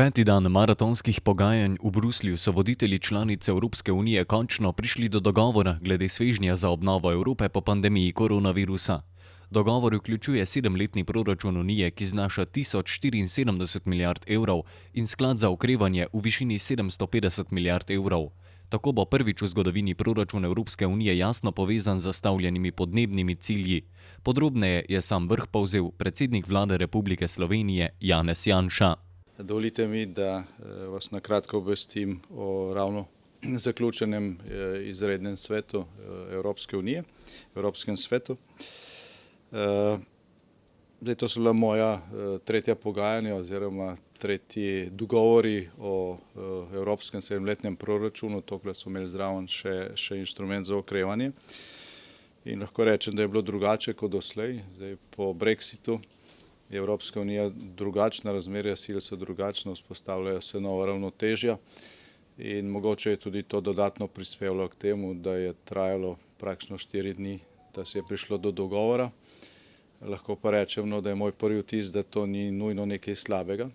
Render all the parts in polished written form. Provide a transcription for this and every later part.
Peti dan maratonskih pogajanj v Bruslju so voditelji članic Evropske unije končno prišli do dogovora glede svežnja za obnovo Evrope po pandemiji koronavirusa. Dogovor vključuje 7-letni proračun unije, ki znaša 1074 milijard evrov, in sklad za okrevanje v višini 750 milijard evrov. Tako bo prvič v zgodovini proračun Evropske unije jasno povezan z zastavljenimi podnebnimi cilji. Podrobneje je sam vrh povzel predsednik vlade Republike Slovenije Janez Janša. Dovolite mi, da vas na kratko obvestim o ravno zaključenem izrednem svetu Evropske unije, Evropskem svetu. To so bila moja tretja pogajanja oziroma tretji dogovori o Evropskem 7-letnem proračunu, tokrat smo imeli zraven še inštrument za okrevanje. In lahko rečem, da je bilo drugače kot doslej. Zdaj, po Brexitu je Evropska unija drugačna, razmerja sil so drugačna, vzpostavljajo se nova ravnotežja in mogoče je tudi to dodatno prispevalo k temu, da je trajalo praktično 4 dni, da se je prišlo do dogovora. Lahko pa rečem, da je moj prvi vtis, da to ni nujno nekaj slabega,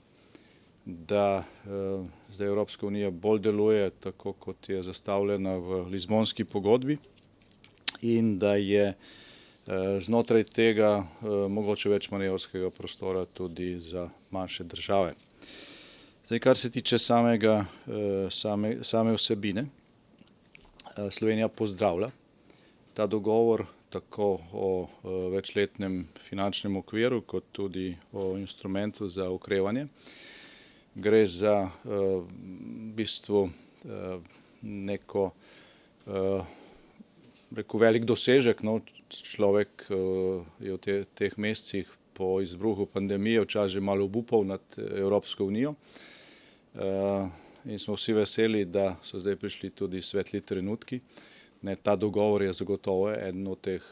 da zdaj Evropska unija bolj deluje tako, kot je zastavljena v Lizbonski pogodbi in da je znotraj tega mogoče več manevrskega prostora tudi za manjše države. Zdaj, kar se tiče same vsebine, Slovenija pozdravlja ta dogovor tako o večletnem finančnem okviru, kot tudi o instrumentu za okrevanje. Gre za v bistvu neko velik dosežek. Človek je v teh mesecih po izbruhu pandemije včasih že malo obupal nad Evropsko unijo in smo vsi veseli, da so zdaj prišli tudi svetli trenutki. Ta dogovor je zagotovo eden od teh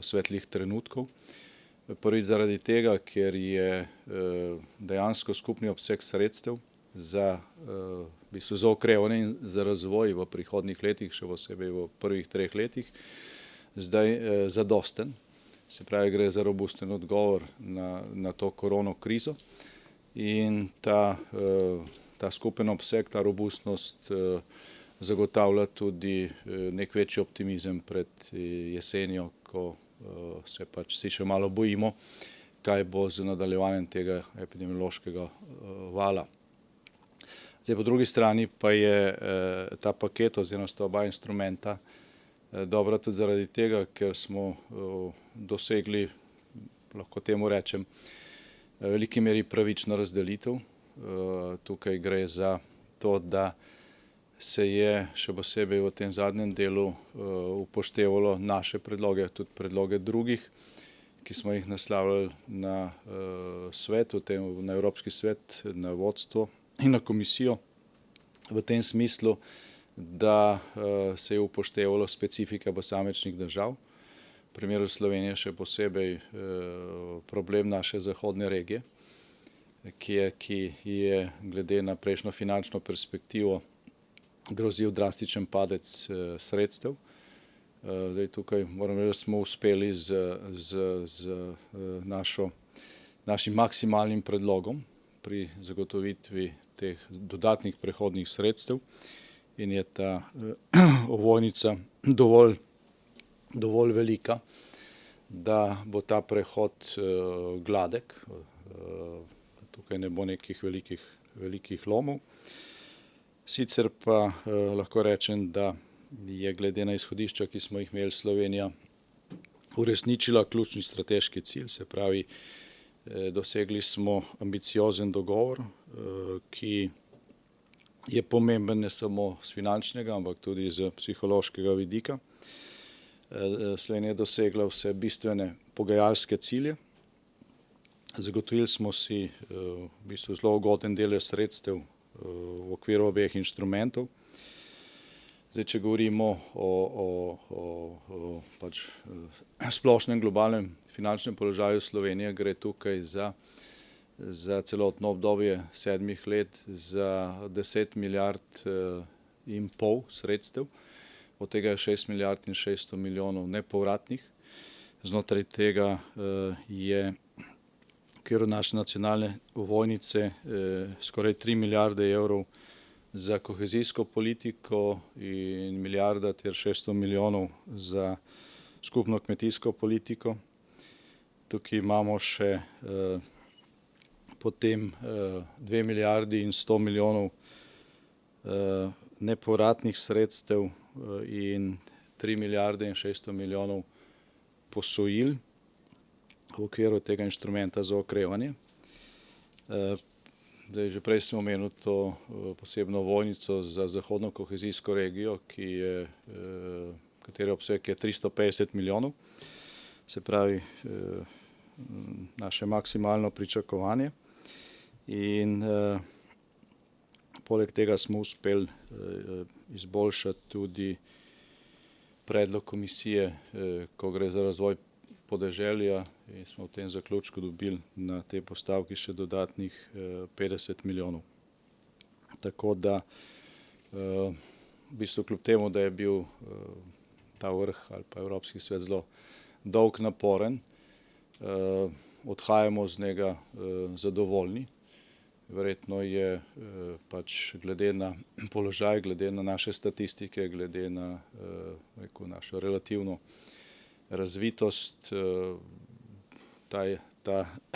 svetlih trenutkov. Prvič zaradi tega, ker je dejansko skupni obseg sredstev za okrevanje in za razvoj v prihodnjih letih, še posebej v prvih 3 letih, zdaj zadosten. Se pravi, gre za robusten odgovor na to korono krizo in ta skupen obseg, ta robustnost zagotavlja tudi nek večji optimizem pred jesenjo, ko se vsi še malo bojimo, kaj bo z nadaljevanjem tega epidemiološkega vala. Zdaj, po drugi strani pa je ta paket oziroma sta oba instrumenta dobra tudi zaradi tega, ker smo dosegli, lahko temu rečem, v veliki meri pravično razdelitev. Tukaj gre za to, da se je še posebej v tem zadnjem delu upoštevalo naše predloge, tudi predloge drugih, ki smo jih naslavljali na svet, na Evropski svet, na vodstvo in na komisijo, v tem smislu, da se je upoštevalo specifika posamičnih držav. V primeru Slovenije še posebej problem naše zahodne regije, ki je glede na prejšnjo finančno perspektivo grozil drastičen padec sredstev. Zdaj, tukaj moram reči, da smo uspeli z našim maksimalnim predlogom pri zagotovitvi teh dodatnih prehodnih sredstev in je ta ovojnica dovolj velika, da bo ta prehod gladek. Tukaj ne bo nekih velikih lomov. Sicer pa lahko rečem, da je glede na izhodišča, ki smo jih imeli, Slovenija uresničila ključni strateški cilj, se pravi, dosegli smo ambiciozen dogovor, ki je pomemben ne samo z finančnega, ampak tudi z psihološkega vidika. Slovenija je dosegla vse bistvene pogajalske cilje. Zagotovili smo si v bistvu zelo ugoden delež sredstev v okviru obeh inštrumentov. Zdaj, če govorimo o splošnem globalnem finančnem položaju Slovenije, gre tukaj za celotno obdobje 7 let za 10 milijard in pol sredstev, od tega je 6 milijard in 600 milijonov nepovratnih. Znotraj tega je okviru naše nacionalne ovojnice skoraj 3 milijarde evrov za kohezijsko politiko in milijarda ter 600 milijonov za skupno kmetijsko politiko. Tukaj imamo še potem 2 milijardi in 100 milijonov nepovratnih sredstev in 3 milijarde in 600 milijonov posojil v okviru tega inštrumenta za okrevanje. Že prej sem omenil to posebno ovojnico za zahodno kohezijsko regijo, katere obseg je 350 milijonov, se pravi naše maksimalno pričakovanje. In poleg tega smo uspeli izboljšati tudi predlog komisije, ko gre za razvoj podeželja, in smo v tem zaključku dobili na tej postavki še dodatnih 50 milijonov. Tako da v bistvu kljub temu, da je bil ta vrh ali pa Evropski svet zelo dolg, naporen, odhajamo z njega zadovoljni. Verjetno je pač glede na položaj, glede na naše statistike, glede na našo relativno razvitost, ta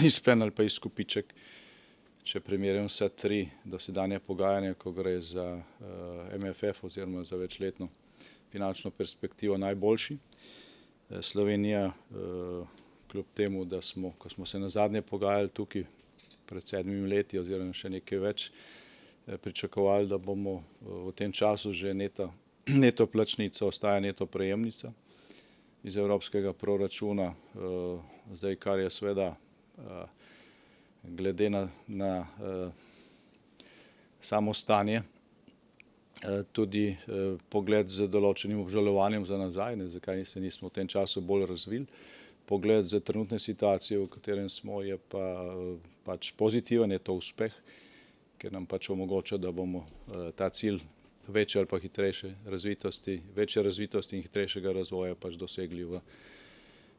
izplen ali pa izkupiček, če primerjam vsa tri dosedanja pogajanja, ko gre za MFF oziroma za večletno finančno perspektivo, najboljši. Slovenija, kljub temu, da ko smo se nazadnje pogajali tukaj pred 7 leti oziroma še nekaj več, pričakovali, da bomo v tem času že neto plačnica, ostaja neto prejemnica iz evropskega proračuna, zdaj kar je seveda glede na samo stanje tudi pogled z določenim obžalovanjem za nazaj, zakaj se nismo v tem času bolj razvili. Pogled za trenutne situacije, v katerem smo, je pa pač pozitiven, je to uspeh, ker nam pač omogoča, da bomo ta cilj večje ali pa hitrejše razvitosti, večje razvitosti in hitrejšega razvoja pač dosegli v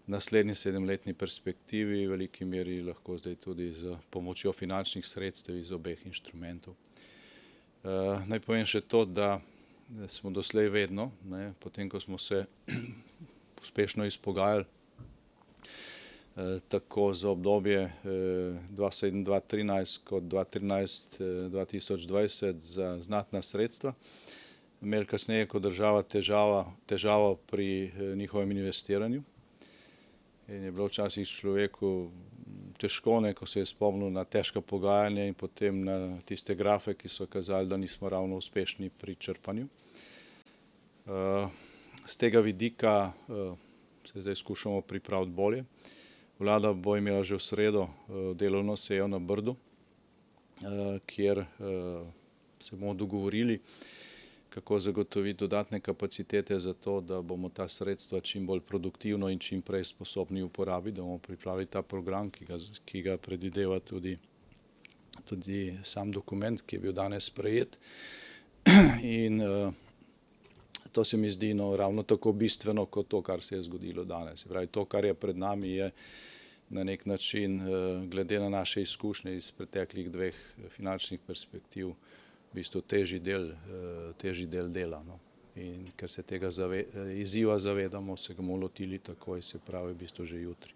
naslednji 7-letni perspektivi, v veliki meri lahko zdaj tudi z pomočjo finančnih sredstev iz obeh inštrumentov. Naj povem še to, da smo doslej vedno, potem ko smo se uspešno izpogajali tako za obdobje 2007-2013 kot 2013-2020 za znatna sredstva, imeli kasneje kot država težavo pri njihovem investiranju. In je bilo včasih človeku težko, ko se je spomnil na težka pogajanja in potem na tiste grafe, ki so kazali, da nismo ravno uspešni pri črpanju. Z tega vidika se zdaj skušamo pripraviti bolje. Vlada bo imela že v sredo delovno sejo na Brdu, kjer se bomo dogovorili, kako zagotoviti dodatne kapacitete za to, da bomo ta sredstva čim bolj produktivno in čim prej sposobni uporabiti, da bomo pripravili ta program, ki ga predvideva tudi sam dokument, ki je bil danes sprejet. In to se mi zdi ravno tako bistveno kot to, kar se je zgodilo danes. Pravi, to, kar je pred nami, je na nek način, glede na naše izkušnje iz preteklih 2 finančnih perspektiv, v bistvu težji del dela. In ker se tega izziva zavedamo, se ga bomo lotili takoj, se pravi v bistvu že jutri.